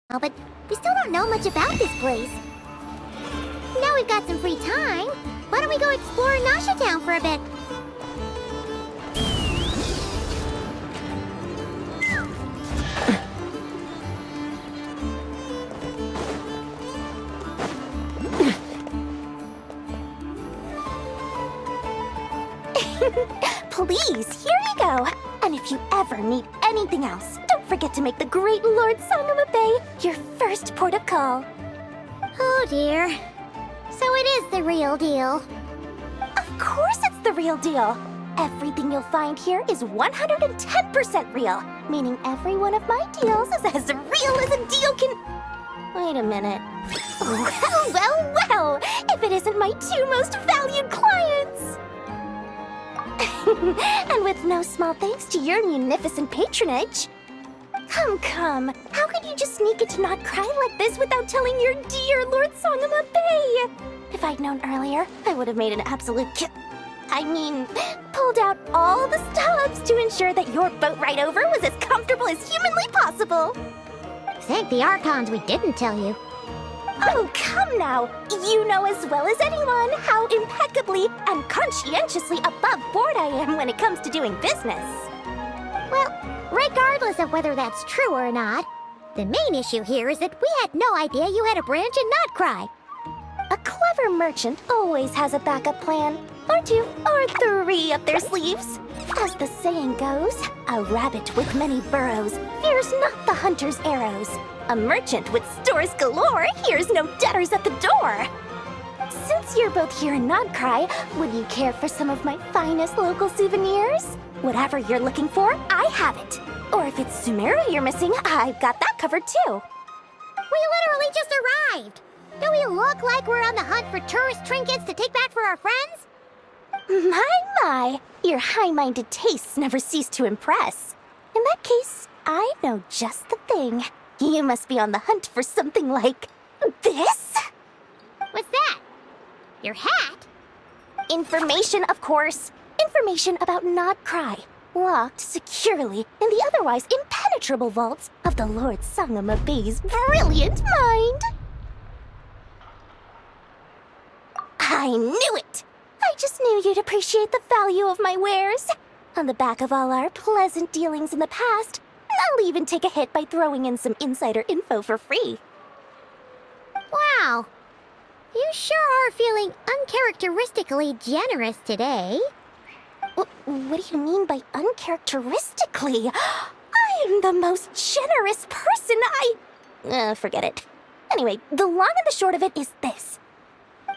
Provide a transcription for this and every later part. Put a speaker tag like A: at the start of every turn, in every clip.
A: But we still don't know much about this place. Now we've got some free time. Why don't we go explore Nasha Town for a bit?
B: Please, here you go. And if you ever need anything else, don't forget to make the great Lord Sangama Bay your first port of call.
A: Oh dear. So it is the real deal.
B: Of course it's the real deal. Everything you'll find here is 110% real, meaning every one of my deals is as real as a deal can... Wait a minute. Well, if it isn't my two most valued clients! And with no small thanks to your munificent patronage. Come. How could you just sneak into Nod-Krai like this without telling your dear Lord Sangama Bay? If I'd known earlier, I would have made an absolute pulled out all the stops to ensure that your boat ride over was as comfortable as humanly possible.
A: Thank the Archons we didn't tell you.
B: Oh, come now! You know as well as anyone how impeccably and conscientiously above board I am when it comes to doing business.
A: Well, regardless of whether that's true or not, the main issue here is that we had no idea you had a branch in Nod-Krai.
B: A clever merchant always has a backup plan, or two, or three up their sleeves. As the saying goes, a rabbit with many burrows fears not the hunter's arrows. A merchant with stores galore hears no debtors at the door. Since you're both here in Nod-Krai, would you care for some of my finest local souvenirs? Whatever you're looking for, I have it. Or if it's Sumeru you're missing, I've got that covered too.
A: We literally just arrived. Do we look like we're on the hunt for tourist trinkets to take back for our friends?
B: My, your high-minded tastes never cease to impress. In that case, I know just the thing. You must be on the hunt for something like this?
A: What's that? Your hat?
B: Information, of course. Information about Nod-Krai, locked securely in the otherwise impenetrable vaults of the Lord Sangama Bay's brilliant mind. I knew it! I just knew you'd appreciate the value of my wares. On the back of all our pleasant dealings in the past, I'll even take a hit by throwing in some insider info for free.
A: Wow. You sure are feeling uncharacteristically generous today.
B: What do you mean by uncharacteristically? I am the most generous person forget it. Anyway, the long and the short of it is this.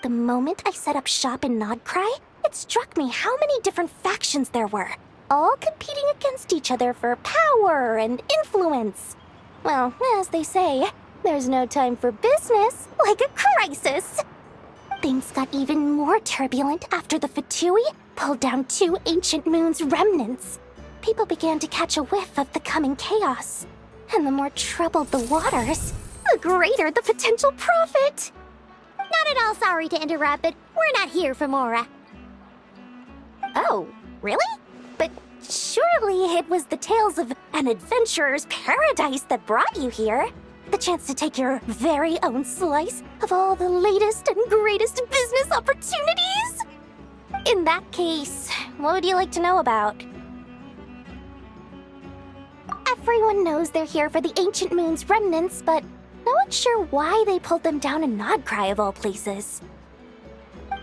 B: The moment I set up shop in Nod-Krai, it struck me how many different factions there were, all competing against each other for power and influence. Well, as they say, there's no time for business like a crisis. Things got even more turbulent after the Fatui pulled down two ancient moon's remnants. People began to catch a whiff of the coming chaos. And the more troubled the waters, the greater the potential profit.
A: Not at all sorry to interrupt, but we're not here for Mora.
B: Oh, really? But surely it was the tales of an adventurer's paradise that brought you here. The chance to take your very own slice of all the latest and greatest business opportunities? In that case, what would you like to know about? Everyone knows they're here for the ancient moon's remnants, but no one's sure why they pulled them down in Nod-Krai of all places.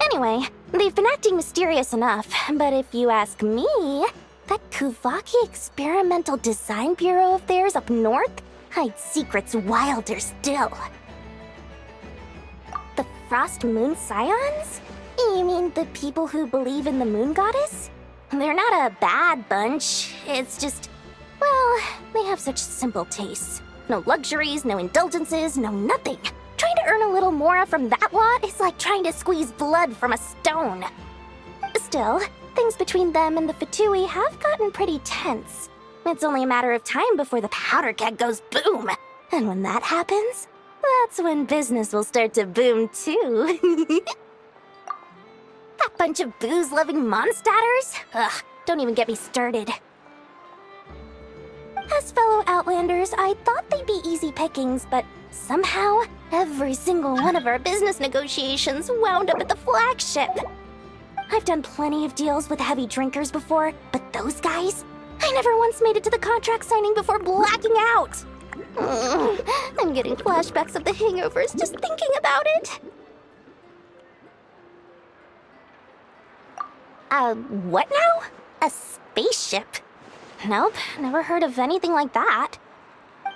B: Anyway, they've been acting mysterious enough, but if you ask me, that Kuvaki Experimental Design Bureau of theirs up north hides secrets wilder still. The Frost Moon Scions? You mean the people who believe in the moon goddess? They're not a bad bunch, it's just, well, they have such simple tastes. No luxuries, no indulgences, no nothing. Trying to earn a little more from that lot is like trying to squeeze blood from a stone. Still, things between them and the Fatui have gotten pretty tense. It's only a matter of time before the powder keg goes boom. And when that happens, that's when business will start to boom too. That bunch of booze-loving monstators? Ugh, don't even get me started. As fellow Outlanders, I thought they'd be easy pickings, but somehow, every single one of our business negotiations wound up at the flagship. I've done plenty of deals with heavy drinkers before, but those guys? I never once made it to the contract signing before blacking out. I'm getting flashbacks of the hangovers just thinking about it. What now? A spaceship? Nope, never heard of anything like that.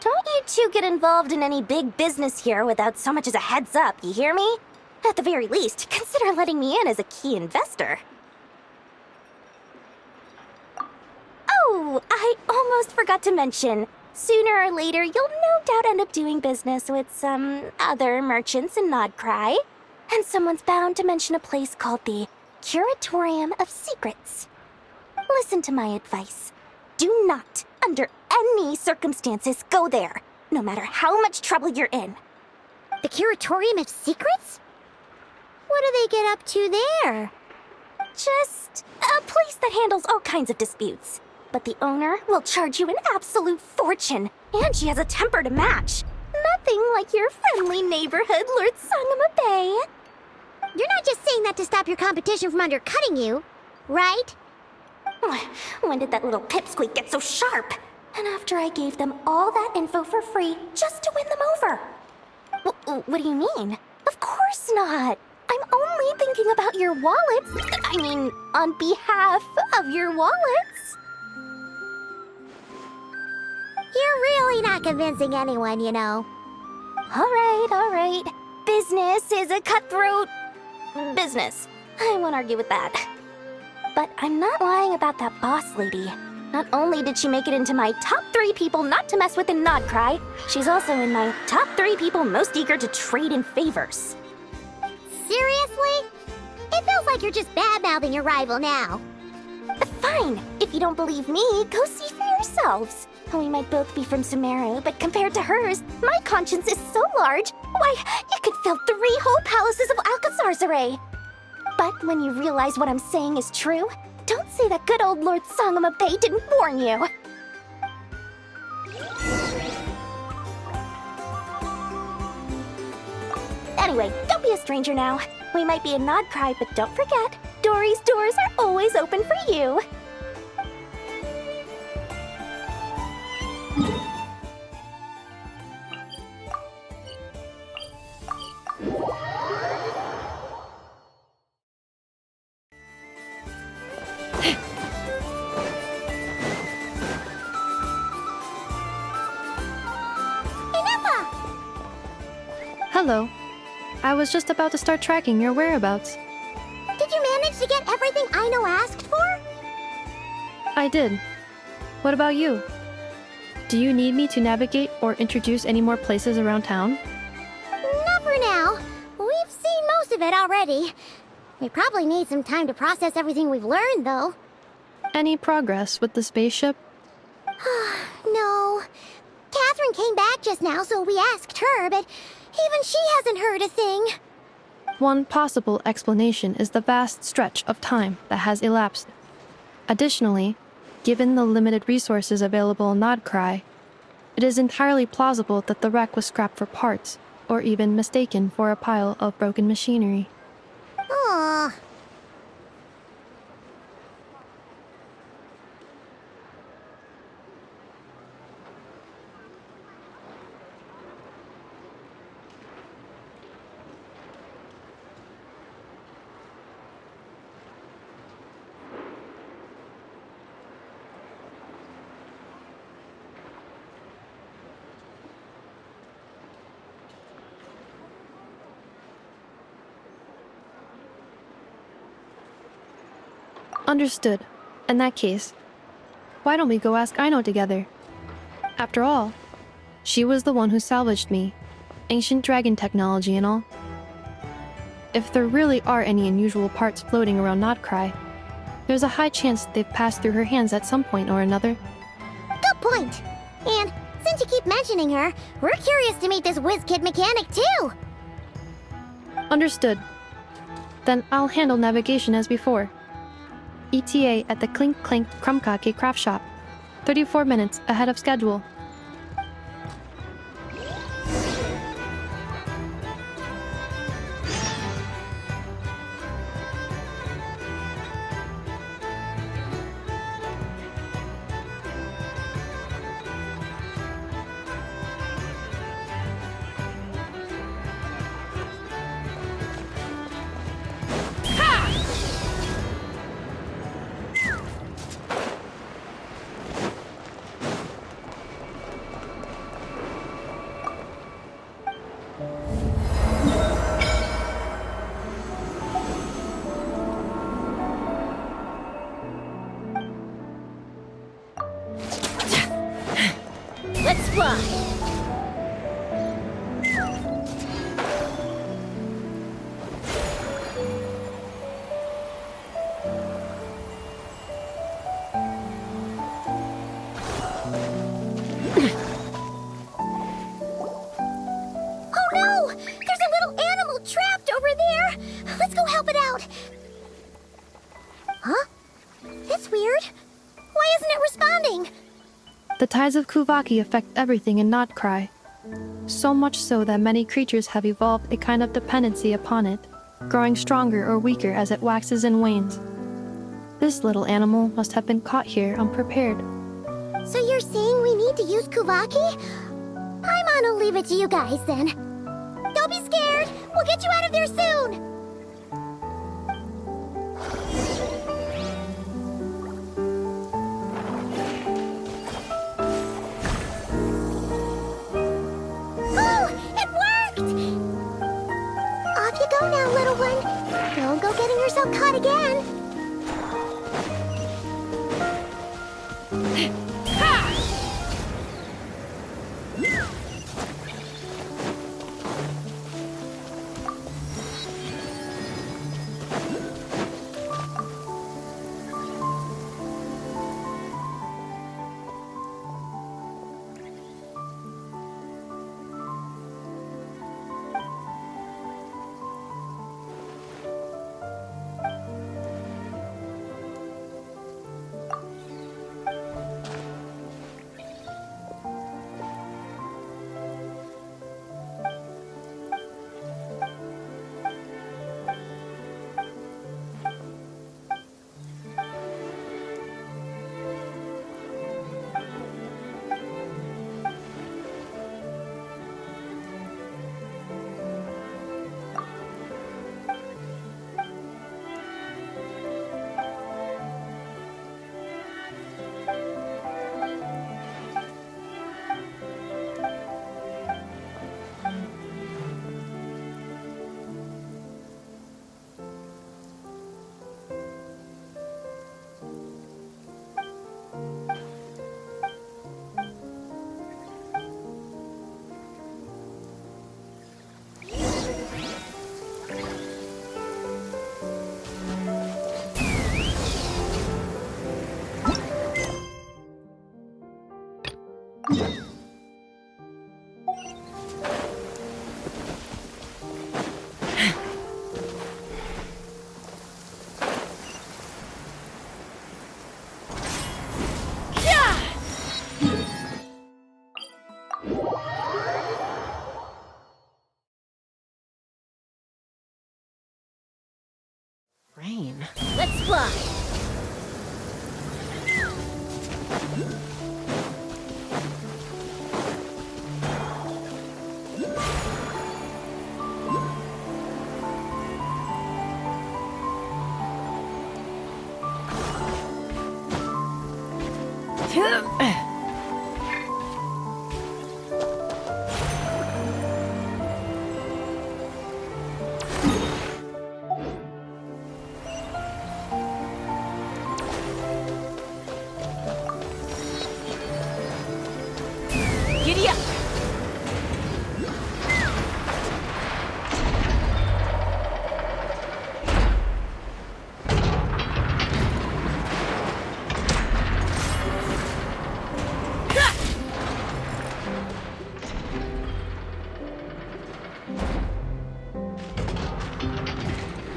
B: Don't you two get involved in any big business here without so much as a heads up, you hear me? At the very least, consider letting me in as a key investor. Oh, I almost forgot to mention. Sooner or later, you'll no doubt end up doing business with some other merchants in Nod-Krai. And someone's bound to mention a place called the Curatorium of Secrets. Listen to my advice. Do not, under any circumstances, go there, no matter how much trouble you're in.
A: The Curatorium of Secrets? What do they get up to there?
B: Just a place that handles all kinds of disputes. But the owner will charge you an absolute fortune, and she has a temper to match. Nothing like your friendly neighborhood Lord Sangama Bay.
A: You're not just saying that to stop your competition from undercutting you, right?
B: When did that little pipsqueak get so sharp? And after I gave them all that info for free just to win them over. What do you mean? Of course not. I'm only thinking about your wallets. I mean, on behalf of your wallets.
A: You're really not convincing anyone, you know.
B: All right. Business is a cutthroat business. I won't argue with that. But I'm not lying about that boss lady. Not only did she make it into my top 3 people not to mess with in Nod-Krai, she's also in my top 3 people most eager to trade in favors.
A: Seriously? It feels like you're just bad-mouthing your rival now.
B: Fine. If you don't believe me, go see for yourselves. We might both be from Sumeru, but compared to hers, my conscience is so large, why, you could fill 3 whole palaces of Alcazar's. But when you realize what I'm saying is true, don't say that good old Lord Sangama Bay didn't warn you. Anyway, don't be a stranger now. We might be in Nod-Krai, but don't forget, Dory's doors are always open for you.
C: Hello. I was just about to start tracking your whereabouts.
A: Did you manage to get everything Aino asked for?
C: I did. What about you? Do you need me to navigate or introduce any more places around town?
A: Not for now. We've seen most of it already. We probably need some time to process everything we've learned, though.
C: Any progress with the spaceship?
A: No. Catherine came back just now, so we asked her, but even she hasn't heard a thing.
C: One possible explanation is the vast stretch of time that has elapsed. Additionally, given the limited resources available in Nod-Krai, it is entirely plausible that the wreck was scrapped for parts, or even mistaken for a pile of broken machinery.
A: Aww.
C: Understood. In that case, why don't we go ask Aino together? After all, she was the one who salvaged me. Ancient dragon technology and all. If there really are any unusual parts floating around Nod-Krai, there's a high chance they've passed through her hands at some point or another.
A: Good point. And since you keep mentioning her, we're curious to meet this whiz-kid mechanic, too.
C: Understood. Then I'll handle navigation as before. ETA at the Clink Clank Krumkake craft shop. 34 minutes ahead of schedule.
B: Let's fly!
A: Oh no! There's a little animal trapped over there! Let's go help it out! Huh? That's weird. Why isn't it responding?
C: The tides of Kuvaki affect everything in Nod-Krai. So much so that many creatures have evolved a kind of dependency upon it, growing stronger or weaker as it waxes and wanes. This little animal must have been caught here unprepared.
A: So you're saying we need to use Kuvaki? I'm gonna leave it to you guys then. Don't be scared! We'll get you out of there soon! Oh! It worked! Off you go now, little one. Don't go getting yourself caught again.
B: Rain. Let's fly! Giddy up!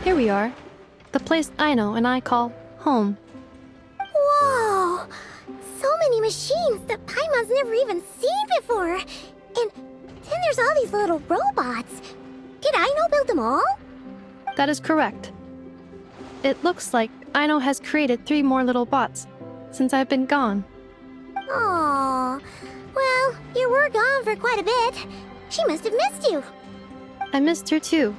C: Here we are. The place I know and I call home.
A: Whoa! So many machines that Paimon's never even seen before. And then there's all these little robots. Did Aino build them all?
C: That is correct. It looks like Aino has created 3 more little bots since I've been gone.
A: Aww. Well, you were gone for quite a bit. She must have missed you.
C: I missed her too.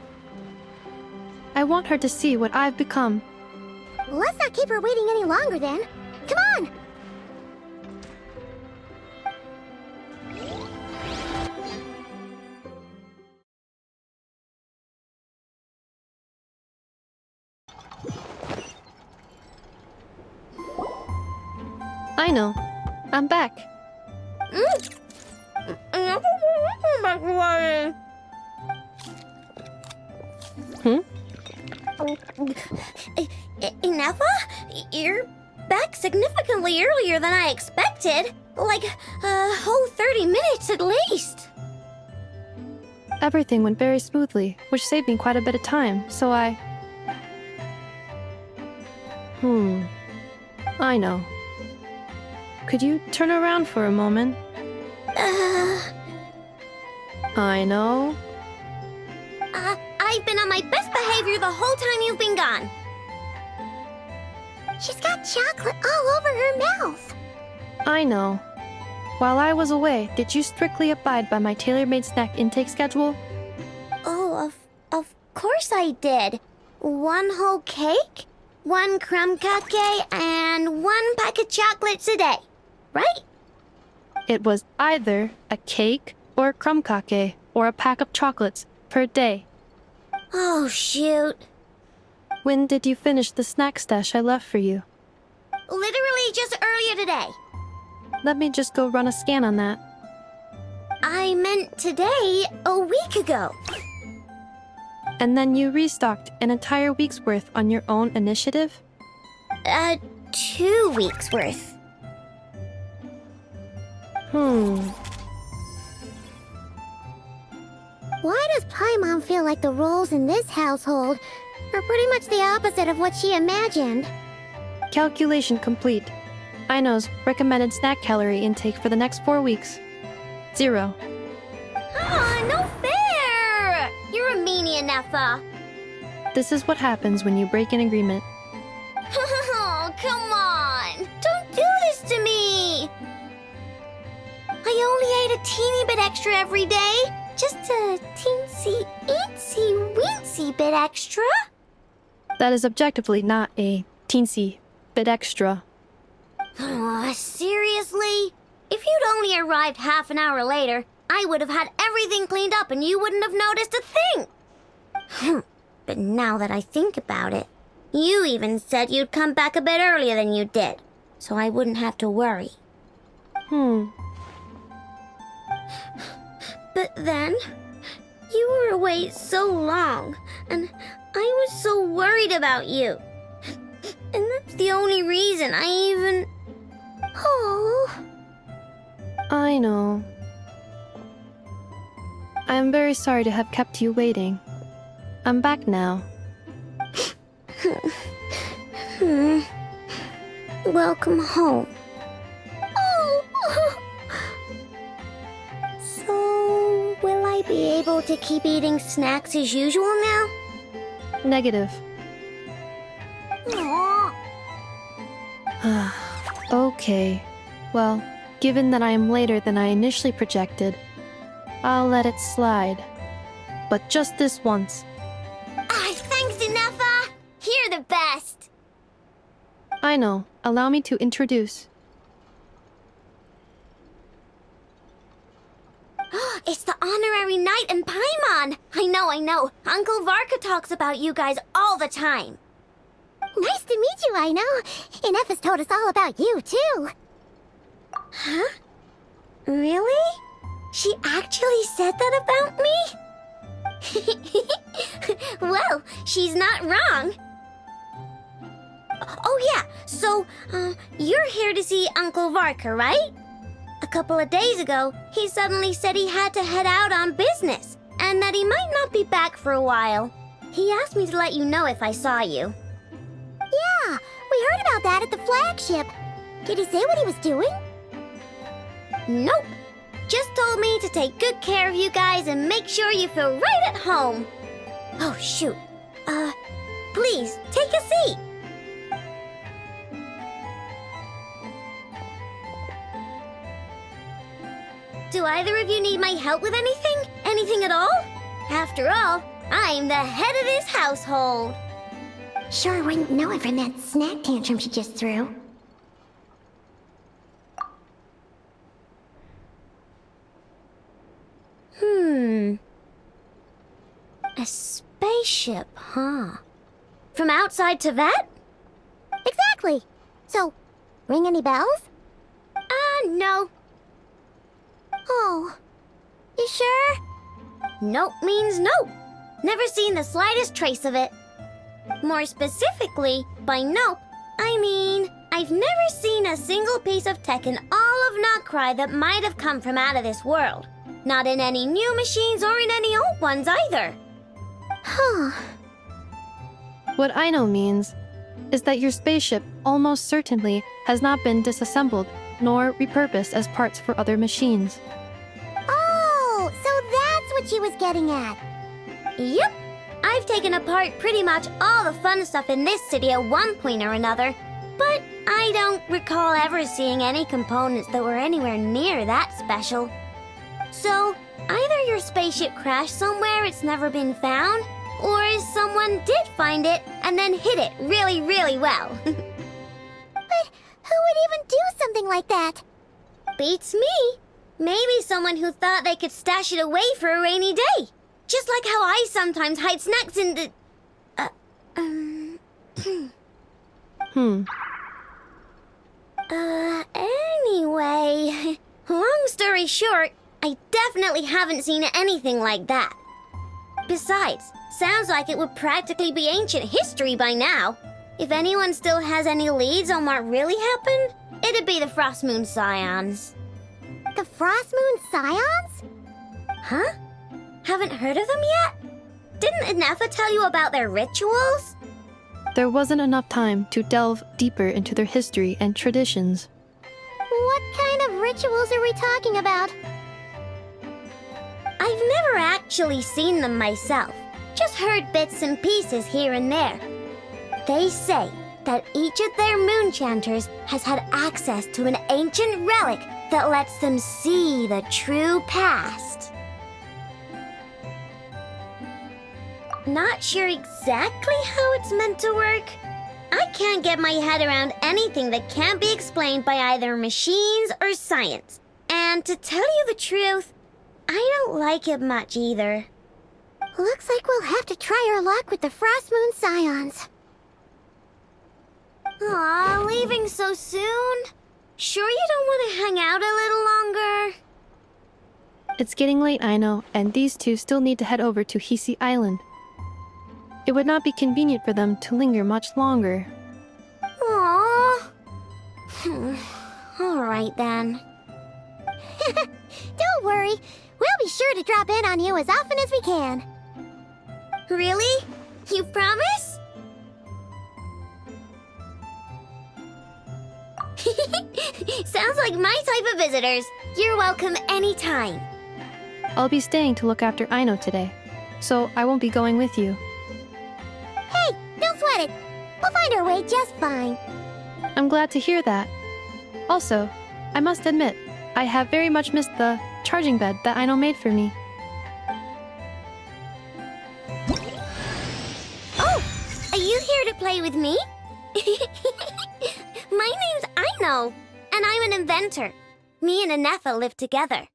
C: I want her to see what I've become.
A: Let's not keep her waiting any longer then. Come on!
C: Aino, I'm back.
B: Ineffa? You're back significantly earlier than I expected. Like a whole 30 minutes at least.
C: Everything went very smoothly, which saved me quite a bit of time, so I know. Could you turn around for a moment? I know.
B: I've been on my best behavior the whole time you've been gone.
A: She's got chocolate all over her mouth.
C: I know. While I was away, did you strictly abide by my tailor-made snack intake schedule?
B: Oh, of course I did. 1 whole cake, 1 crumb cake, and 1 pack of chocolates a day. Right?
C: It was either a cake or a crumb cake or a pack of chocolates per day.
B: Oh, shoot.
C: When did you finish the snack stash I left for you?
B: Literally just earlier today.
C: Let me just go run a scan on that.
B: I meant today, a week ago.
C: And then you restocked an entire week's worth on your own initiative?
B: 2 weeks worth.
A: Why does Paimon feel like the roles in this household are pretty much the opposite of what she imagined?
C: Calculation complete. Aino's recommended snack calorie intake for the next 4 weeks. 0.
B: No fair! You're a meanie, Ineffa.
C: This is what happens when you break an agreement.
B: Oh, come on! Don't do this to me! I only ate a teeny bit extra every day. Just a teensy-eensy-weensy bit extra.
C: That is objectively not a teensy bit extra.
B: Seriously? If you'd only arrived half an hour later, I would have had everything cleaned up and you wouldn't have noticed a thing. But now that I think about it, you even said you'd come back a bit earlier than you did, so I wouldn't have to worry. But then, you were away so long, and I was so worried about you. And that's the only reason I even... Oh...
C: I know. I am very sorry to have kept you waiting. I'm back now.
B: Welcome home. Oh. So, will I be able to keep eating snacks as usual now?
C: Negative.
B: Aww.
C: Okay. Well, given that I am later than I initially projected, I'll let it slide. But just this once.
B: Thanks, Ineffa! You're the best!
C: I know. Allow me to introduce.
B: It's the honorary knight and Paimon! I know. Uncle Varka talks about you guys all the time.
A: Nice to meet you, Aino. Ineffa's told us all about you, too.
B: Huh? Really? She actually said that about me? Well, she's not wrong. Oh yeah, so, you're here to see Uncle Varka, right? A couple of days ago, he suddenly said he had to head out on business, and that he might not be back for a while. He asked me to let you know if I saw you.
A: Yeah, we heard about that at the flagship. Did he say what he was doing? Nope. Just told me to take good care of you guys and make sure you feel right at home. Oh, shoot. Please, take a seat. Do either of you need my help with anything? Anything at all? After all, I'm the head of this household. Sure wouldn't know it from that snack tantrum she just threw. A spaceship, huh? From outside to that? Exactly. So, ring any bells? No. Oh. You sure? Nope means nope. Never seen the slightest trace of it. More specifically, by nope, I mean, I've never seen a single piece of tech in all of Nod-Krai that might have come from out of this world. Not in any new machines or in any old ones either. Huh.
C: What I know means is that your spaceship almost certainly has not been disassembled nor repurposed as parts for other machines.
A: Oh, so that's what she was getting at. Yep. I've taken apart pretty much all the fun stuff in this city at one point or another, but I don't recall ever seeing any components that were anywhere near that special. So, either your spaceship crashed somewhere it's never been found, or someone did find it and then hid it really, really well. But who would even do something like that? Beats me. Maybe someone who thought they could stash it away for a rainy day. Just like how I sometimes hide snacks in the... Anyway, long story short, I definitely haven't seen anything like that. Besides, sounds like it would practically be ancient history by now. If anyone still has any leads on what really happened, it'd be the Frost Moon Scions. The Frost Moon Scions? Huh? Haven't heard of them yet? Didn't Inefa tell you about their rituals?
C: There wasn't enough time to delve deeper into their history and traditions.
A: What kind of rituals are we talking about? I've never actually seen them myself, just heard bits and pieces here and there. They say that each of their moon chanters has had access to an ancient relic that lets them see the true past. Not sure exactly how it's meant to work. I can't get my head around anything that can't be explained by either machines or science. And to tell you the truth, I don't like it much either. Looks like we'll have to try our luck with the Frost Moon Scions. Aw, leaving so soon? Sure you don't want to hang out a little longer?
C: It's getting late, I know, and these two still need to head over to Hisi Island. It would not be convenient for them to linger much longer.
A: Aww. All right then. Don't worry. We'll be sure to drop in on you as often as we can. Really? You promise? Sounds like my type of visitors. You're welcome anytime.
C: I'll be staying to look after Aino today, so I won't be going with you.
A: Hey, don't sweat it. We'll find our way just fine.
C: I'm glad to hear that. Also, I must admit, I have very much missed the charging bed that Aino made for me.
A: Oh, are you here to play with me? My name's Aino, and I'm an inventor. Me and Inefa live together.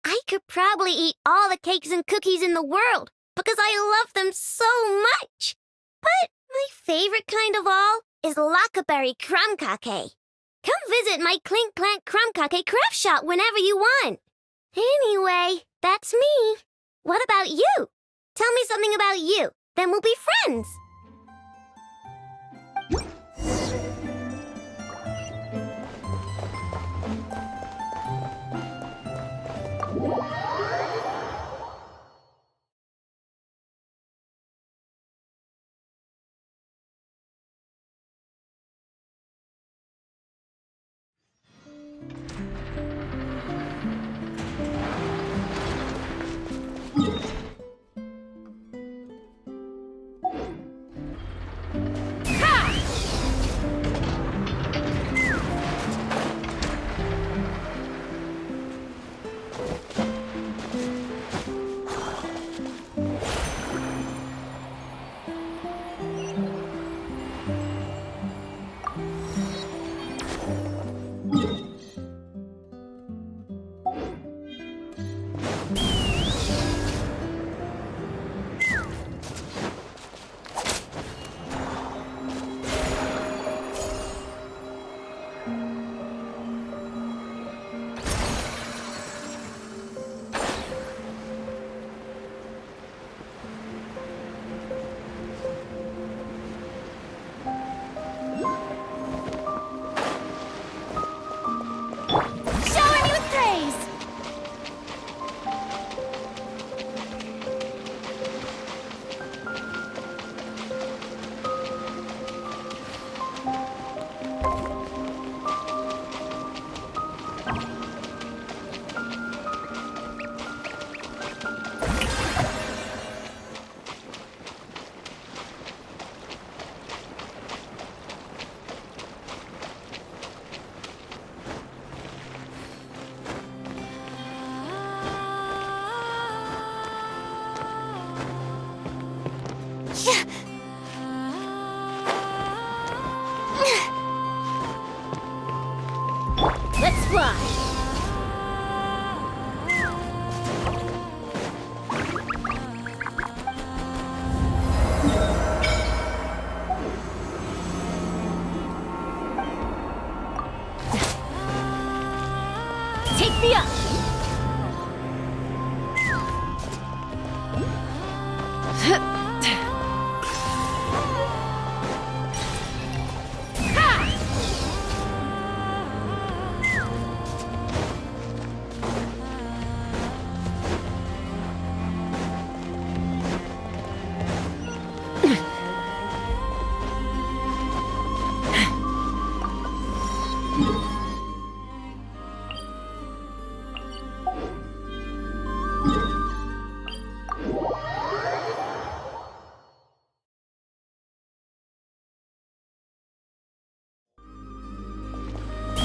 A: I could probably eat all the cakes and cookies in the world because I love them so much. But my favorite kind of all is Lackaberry Crumb Cake. Come visit my Clink Clank Crumb Cake craft shop whenever you want. Anyway, that's me. What about you? Tell me something about you, then we'll be friends.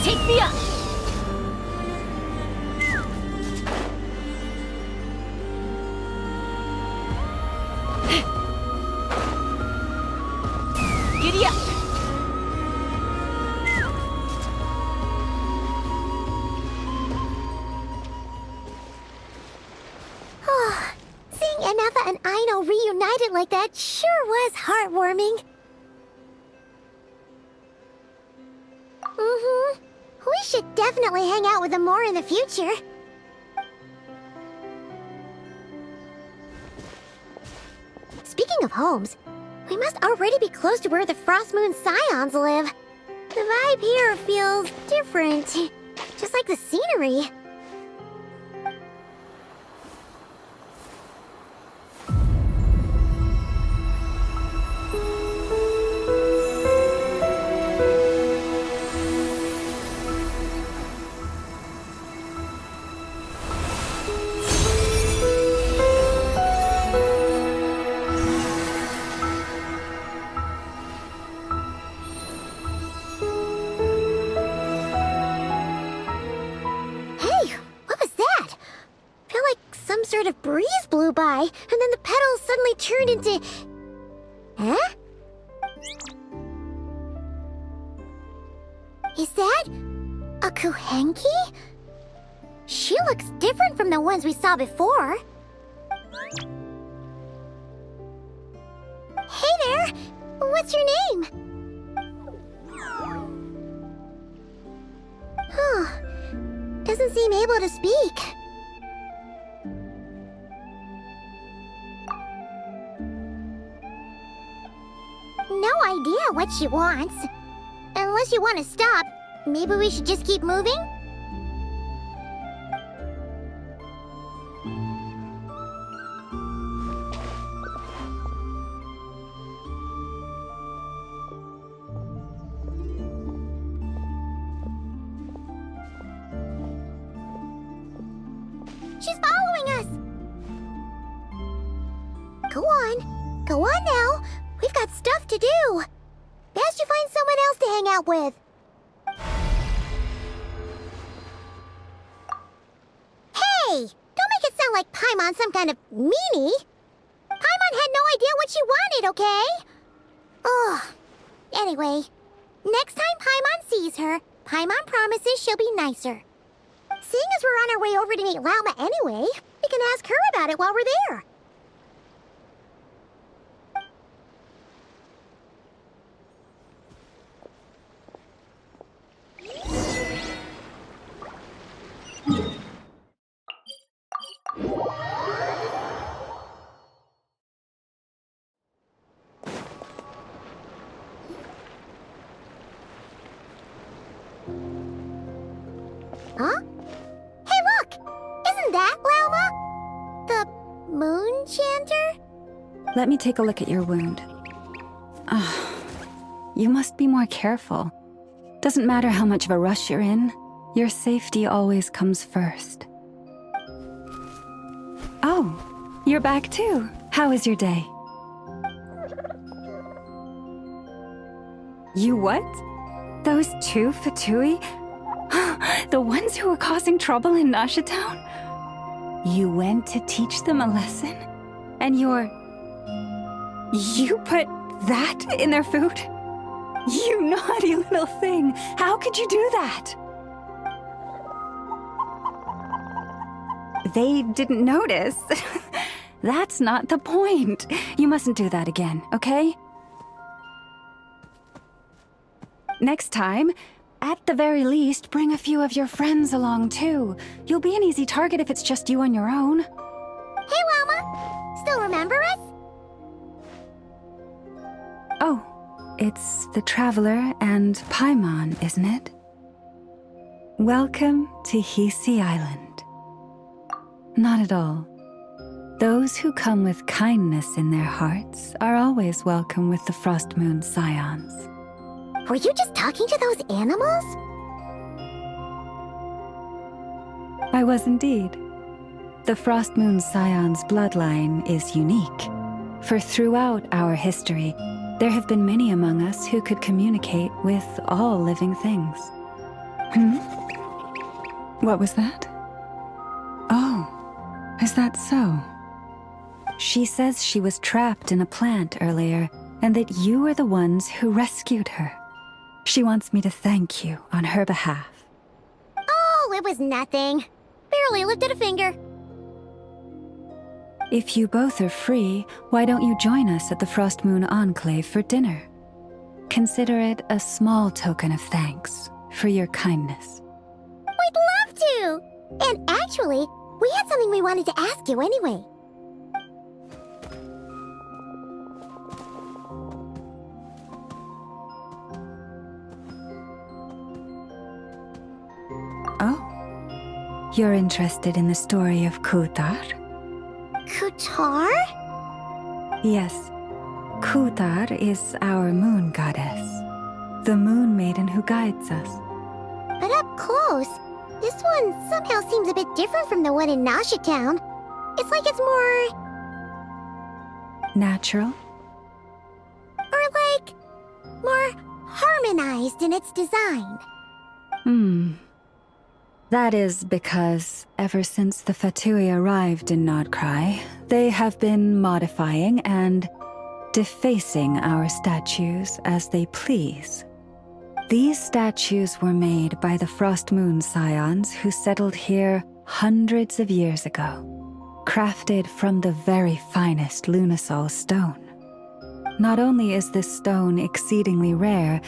B: Take me up! Giddy up!
A: Seeing Anafa and Aino reunited like that sure was heartwarming. We should definitely hang out with them more in the future. Speaking of homes, we must already be close to where the Frost Moon Scions live. The vibe here feels different, just like the scenery. Sort of breeze blew by, and then the petals suddenly turned into... Huh? Is that... a Kuhenki? She looks different from the ones we saw before. Hey there! What's your name? Huh. Doesn't seem able to speak. No idea what she wants. Unless you want to stop, maybe we should just keep moving? She's following us! Go on. Go on now. We've got stuff to do. Best you find someone else to hang out with. Hey! Don't make it sound like Paimon's some kind of meanie. Paimon had no idea what she wanted, okay? Ugh. Anyway, next time Paimon sees her, Paimon promises she'll be nicer. Seeing as we're on our way over to meet Lauma anyway, we can ask her about it while we're there. Huh? Hey, look! Isn't that Lauma? The moon chanter?
D: Let me take a look at your wound. You must be more careful. Doesn't matter how much of a rush you're in, your safety always comes first. Oh, you're back too. How was your day? You what? Those two Fatui? The ones who were causing trouble in Nasha Town? You went to teach them a lesson? And you put that in their food? You naughty little thing! How could you do that? They didn't notice. That's not the point. You mustn't do that again, okay? Next time, at the very least, bring a few of your friends along too. You'll be an easy target if it's just you on your own.
A: Hey, Lauma! Still remember us?
D: it's the Traveler and Paimon, isn't it? Welcome to Hisi Island. Not at all. Those who come with kindness in their hearts are always welcome with the Frost Moon Scions.
A: Were you just talking to those animals?
D: I was indeed. The Frost Moon Scion's bloodline is unique, for throughout our history, there have been many among us who could communicate with all living things. What was that? Oh, is that so? She says she was trapped in a plant earlier, and that you were the ones who rescued her. She wants me to thank you on her behalf.
A: Oh, it was nothing. Barely lifted a finger.
D: If you both are free, why don't you join us at the Frost Moon Enclave for dinner? Consider it a small token of thanks for your kindness.
A: We'd love to! And actually, we had something we wanted to ask you anyway.
D: Oh? You're interested in the story of Kutar?
A: Kutar?
D: Yes. Kutar is our moon goddess, the moon maiden who guides us.
A: But up close, this one somehow seems a bit different from the one in Nasha Town. It's like it's more...
D: Natural?
A: or like... more harmonized in its design.
D: That is because ever since the Fatui arrived in Nod-Krai, they have been modifying and defacing our statues as they please. These statues were made by the Frost Moon Scions who settled here hundreds of years ago, crafted from the very finest Lunasol stone. Not only is this stone exceedingly rare,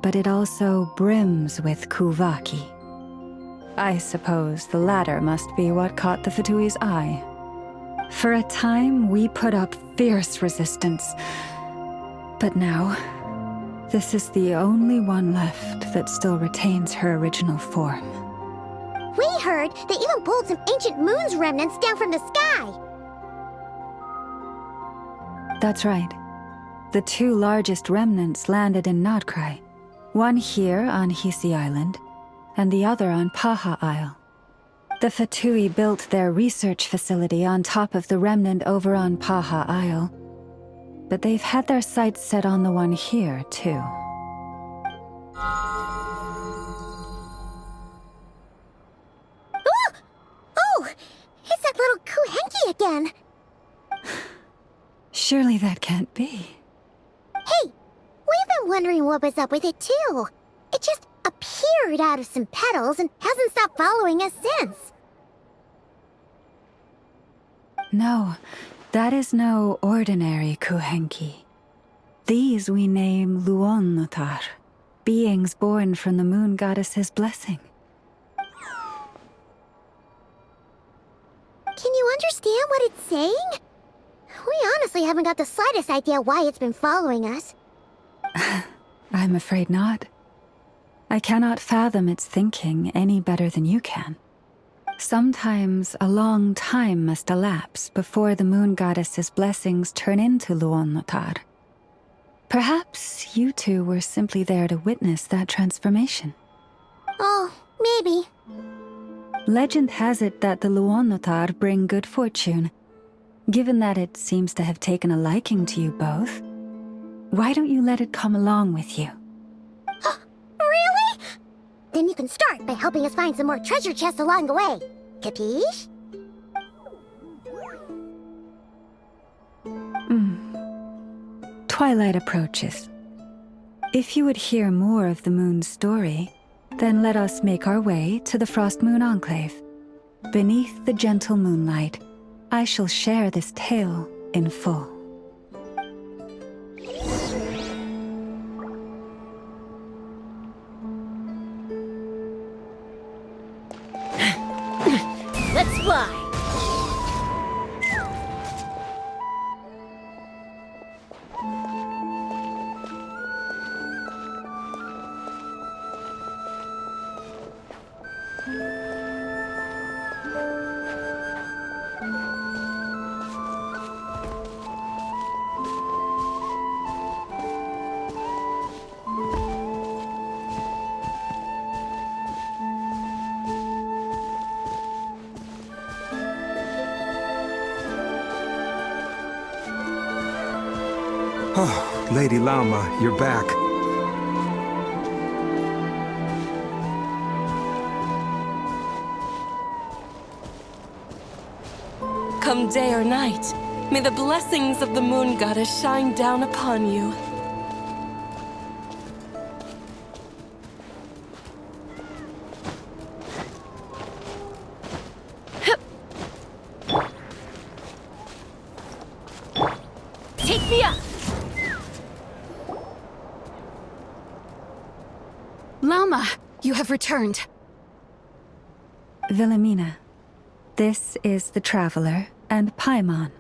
D: but it also brims with Kuvaki. I suppose the latter must be what caught the Fatui's eye. For a time, we put up fierce resistance. But now, this is the only one left that still retains her original form.
A: We heard they even pulled some ancient moon's remnants down from the sky.
D: That's right. The two largest remnants landed in Nod-Krai. One here on Hisi Island, and the other on Paha Isle. The Fatui built their research facility on top of the remnant over on Paha Isle, but they've had their sights set on the one here, too.
A: Oh! It's that little Kuhenki again!
D: Surely that can't be.
A: Hey! We've been wondering what was up with it, too. It just appeared out of some petals and hasn't stopped following us since.
D: No, that is no ordinary Kuhenki. These we name Luonnotar, beings born from the moon goddess's blessing.
A: Can you understand what it's saying? We honestly haven't got the slightest idea why it's been following us.
D: I'm afraid not. I cannot fathom its thinking any better than you can. Sometimes a long time must elapse before the moon goddess's blessings turn into Luonnotar. Perhaps you two were simply there to witness that transformation.
A: Oh, maybe.
D: Legend has it that the Luonnotar bring good fortune. Given that it seems to have taken a liking to you both, why don't you let it come along with you?
A: Really? Then you can start by helping us find some more treasure chests along the way. Capiche?
D: Twilight approaches. If you would hear more of the moon's story, then let us make our way to the Frost Moon Enclave. Beneath the gentle moonlight, I shall share this tale in full.
A: Let's fly!
E: Oh, Lady Lauma, you're back.
F: Come day or night, may the blessings of the Moon Goddess shine down upon you.
B: Take me up!
G: Lauma, you have returned.
D: Wilhelmina, this is the Traveler and Paimon.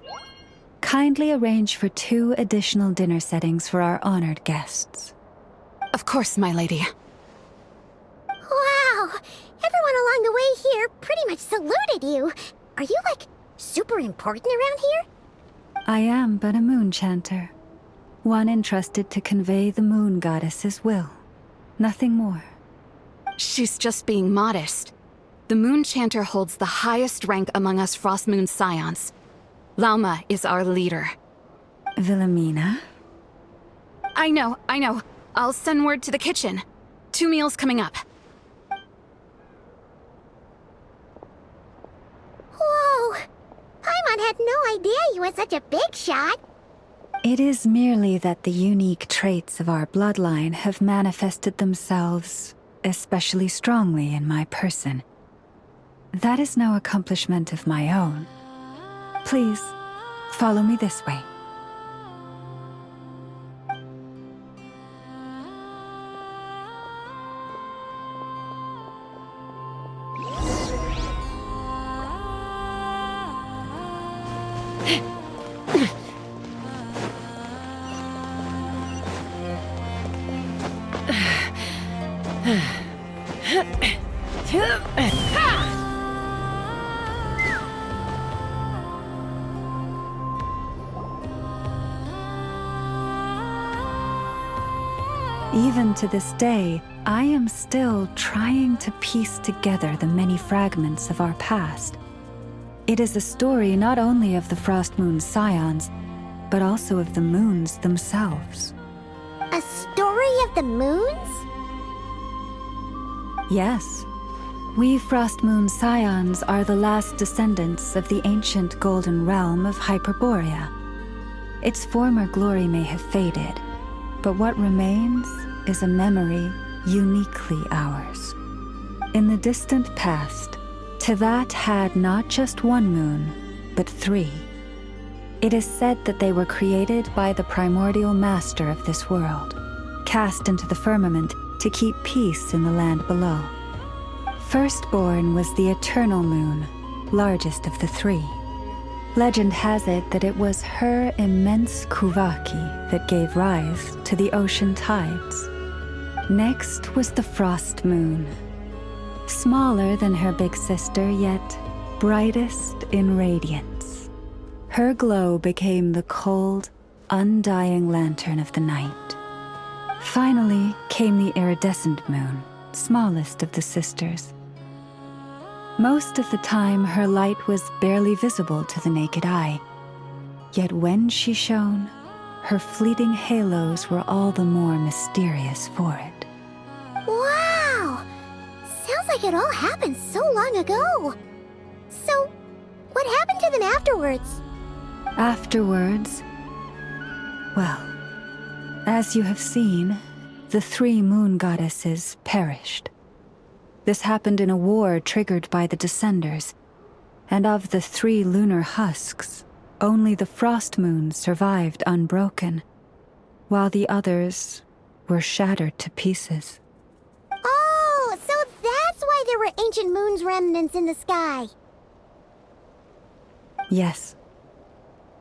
D: Kindly arrange for 2 additional dinner settings for our honored guests.
G: Of course, my lady.
A: Wow! Everyone along the way here pretty much saluted you. Are you, like, super important around here?
D: I am but a moon chanter, one entrusted to convey the moon goddess's will. Nothing more.
G: She's just being modest. The Moon Chanter holds the highest rank among us Frost Moon Scions. Lauma is our leader.
D: Wilhelmina?
G: I know. I'll send word to the kitchen. 2 meals coming up.
A: Whoa! Paimon had no idea you were such a big shot.
D: It is merely that the unique traits of our bloodline have manifested themselves especially strongly in my person. That is no accomplishment of my own. Please, follow me this way. Even to this day, I am still trying to piece together the many fragments of our past. It is a story not only of the Frost Moon Scions, but also of the moons themselves.
A: A story of the moons?
D: Yes. We Frost Moon Scions are the last descendants of the ancient golden realm of Hyperborea. Its former glory may have faded, but what remains is a memory uniquely ours. In the distant past, Tevat had not just one moon, but 3. It is said that they were created by the primordial master of this world, cast into the firmament to keep peace in the land below. Firstborn was the eternal moon, largest of the 3. Legend has it that it was her immense Kuvaki that gave rise to the ocean tides. Next was the frost moon. Smaller than her big sister, yet brightest in radiance. Her glow became the cold, undying lantern of the night. Finally came the iridescent moon, smallest of the sisters. Most of the time, her light was barely visible to the naked eye. Yet when she shone, her fleeting halos were all the more mysterious for it.
A: Wow! Sounds like it all happened so long ago. So, what happened to them afterwards?
D: Afterwards, well, as you have seen, the 3 moon goddesses perished. This happened in a war triggered by the Descenders, and of the 3 lunar husks, only the frost moon survived unbroken, while the others were shattered to pieces.
A: Oh, so that's why there were ancient moon's remnants in the sky.
D: Yes.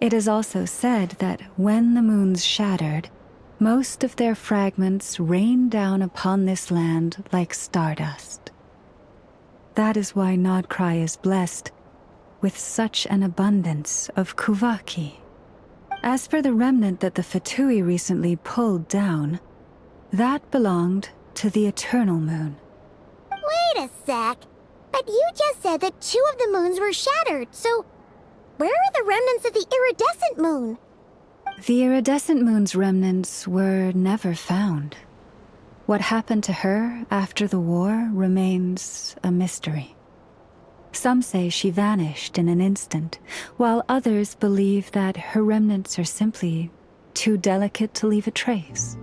D: It is also said that when the moons shattered, most of their fragments rained down upon this land like stardust. That is why Nod-Krai is blessed with such an abundance of Kuvaki. As for the remnant that the Fatui recently pulled down, that belonged to the eternal moon.
A: Wait a sec. But you just said that 2 of the moons were shattered, so where are the remnants of the iridescent moon?
D: The iridescent moon's remnants were never found. What happened to her after the war remains a mystery. Some say she vanished in an instant, while others believe that her remnants are simply too delicate to leave a trace.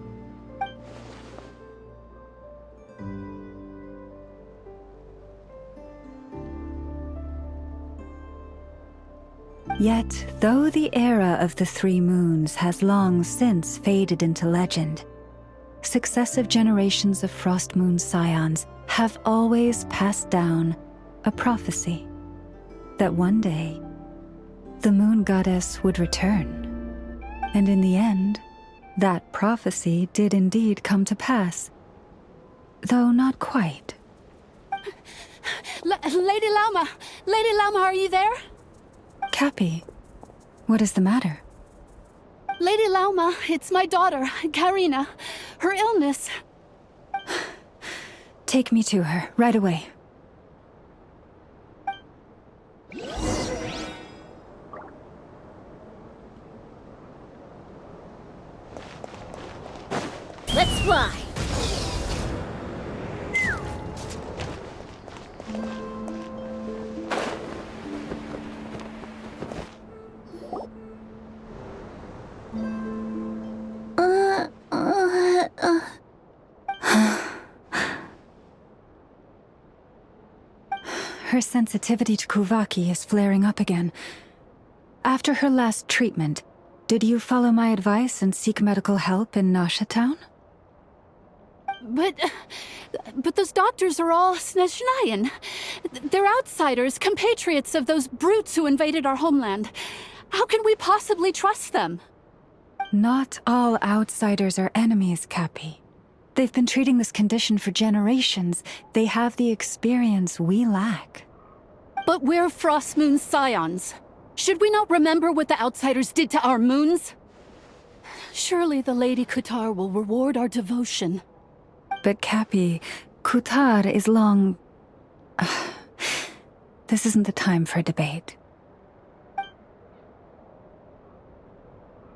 D: Yet, though the era of the Three Moons has long since faded into legend, successive generations of Frost Moon Scions have always passed down a prophecy that one day the Moon Goddess would return. And in the end, that prophecy did indeed come to pass, though not quite.
G: Lady Lauma! Lady Lauma, are you there?
D: Cappy, what is the matter?
G: Lady Lauma, it's my daughter, Karina. Her illness.
D: Take me to her, right away.
A: Let's fly.
D: Her sensitivity to Kuvaki is flaring up again. After her last treatment, did you follow my advice and seek medical help in Nasha Town?
G: But those doctors are all Snezhnayan. They're outsiders, compatriots of those brutes who invaded our homeland. How can we possibly trust them?
D: Not all outsiders are enemies, Cappy. They've been treating this condition for generations. They have the experience we lack.
G: But we're Frost Moon Scions. Should we not remember what the outsiders did to our moons? Surely the Lady Kutar will reward our devotion.
D: But Cappy, Kutar is long... This isn't the time for a debate.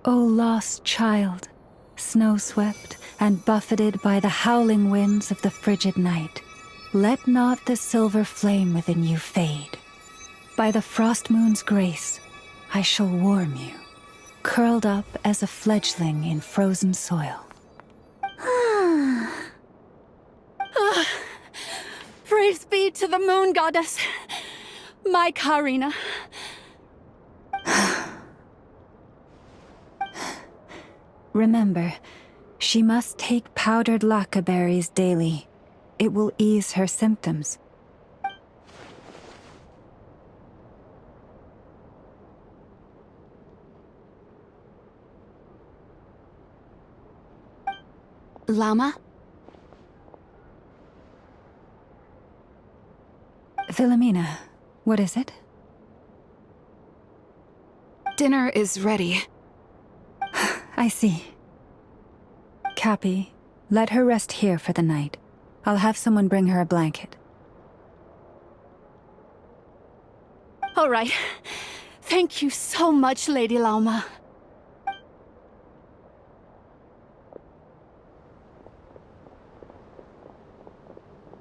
D: O lost child, snow-swept and buffeted by the howling winds of the frigid night, let not the silver flame within you fade. By the frost moon's grace, I shall warm you, curled up as a fledgling in frozen soil.
G: Praise be to the Moon Goddess, my Karina.
D: Remember, she must take powdered laka berries daily. It will ease her symptoms.
G: Lama?
D: Philomena, what is it?
G: Dinner is ready.
D: I see. Cappy, let her rest here for the night. I'll have someone bring her a blanket.
G: All right. Thank you so much, Lady Lauma.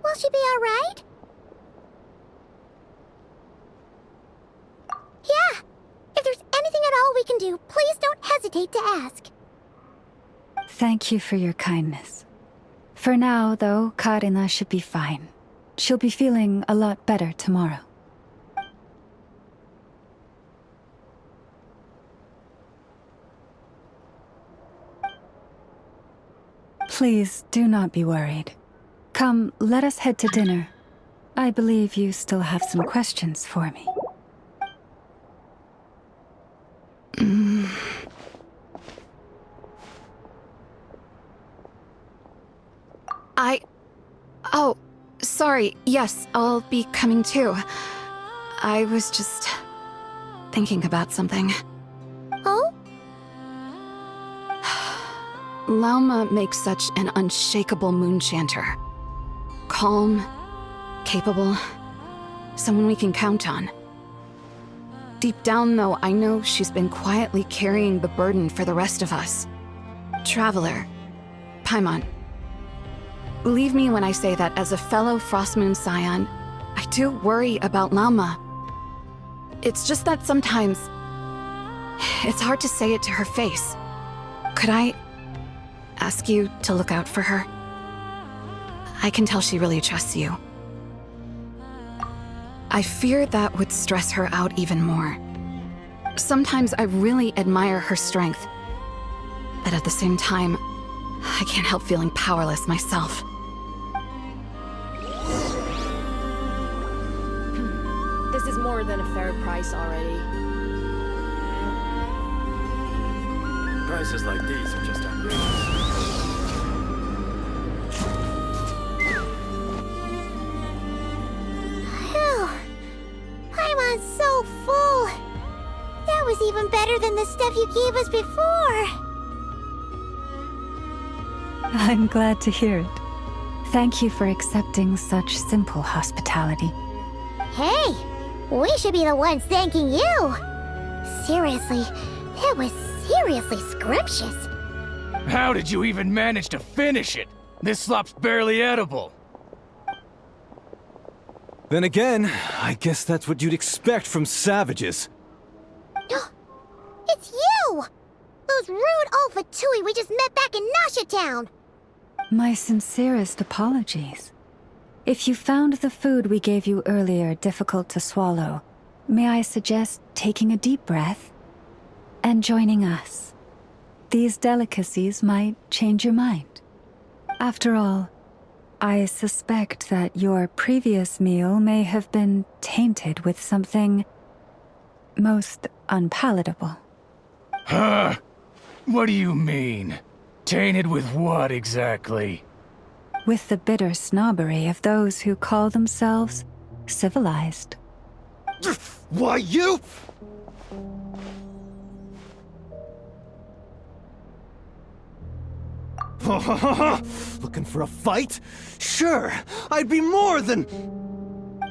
A: Will she be all right? Yeah. If there's anything at all we can do, please don't hesitate to ask.
D: Thank you for your kindness. For now, though, Karina should be fine. She'll be feeling a lot better tomorrow. Please do not be worried. Come, let us head to dinner. I believe you still have some questions for me.
G: Oh, sorry. Yes, I'll be coming too. I was just thinking about something.
A: Oh?
G: Lauma makes such an unshakable moon chanter. Calm, capable, someone we can count on.
H: Deep down, though, I know she's been quietly carrying the burden for the rest of us. Traveler, Paimon, believe me when I say that as a fellow Frostmoon Scion, I do worry about Lama. It's just that sometimes it's hard to say it to her face. Could I ask you to look out for her? I can tell she really trusts you. I fear that would stress her out even more. Sometimes I really admire her strength, but at the same time, I can't help feeling powerless myself.
I: This is more than a fair price already.
J: Prices like these are just outrageous.
A: Phew. Paimon's so full. That was even better than the stuff you gave us before.
D: I'm glad to hear it. Thank you for accepting such simple hospitality.
A: Hey, we should be the ones thanking you. Seriously, that was seriously scrumptious.
J: How did you even manage to finish it? This slop's barely edible.
K: Then again, I guess that's what you'd expect from savages.
A: It's you! Those rude old Fatui we just met back in Nasha Town!
D: My sincerest apologies. If you found the food we gave you earlier difficult to swallow, may I suggest taking a deep breath and joining us? These delicacies might change your mind. After all, I suspect that your previous meal may have been tainted with something most unpalatable.
J: Huh? What do you mean? Tainted with what exactly?
D: With the bitter snobbery of those who call themselves civilized.
K: Why, you... Looking for a fight? Sure, I'd be more than...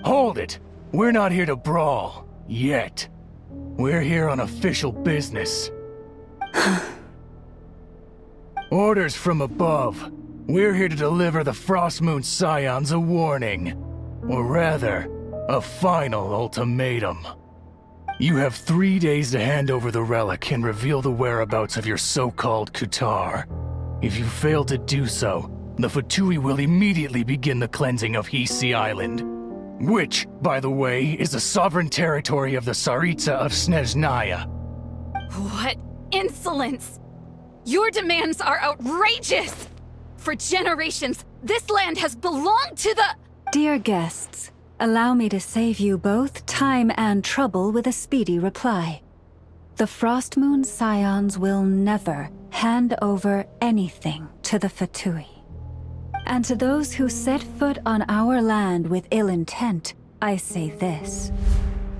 J: Hold it! We're not here to brawl. Yet. We're here on official business. Orders from above. We're here to deliver the Frostmoon Scions a warning. Or rather, a final ultimatum. You have 3 days to hand over the relic and reveal the whereabouts of your so-called Kutar. If you fail to do so, the Fatui will immediately begin the cleansing of Hisi Island. Which, by the way, is the sovereign territory of the Tsaritsa of Snezhnaya.
H: What insolence! Your demands are outrageous! For generations, this land has belonged to the—
D: Dear guests, allow me to save you both time and trouble with a speedy reply. The Frostmoon Scions will never hand over anything to the Fatui. And to those who set foot on our land with ill intent, I say this.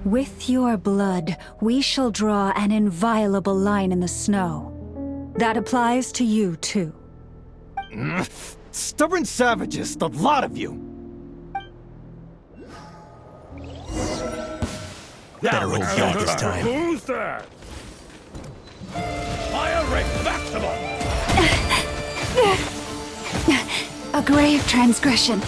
D: With your blood, we shall draw an inviolable line in the snow. That applies to you, too.
K: Stubborn savages, the lot of you!
L: Better hold back this time.
J: Who's that? Fire right back to them!
D: A grave transgression.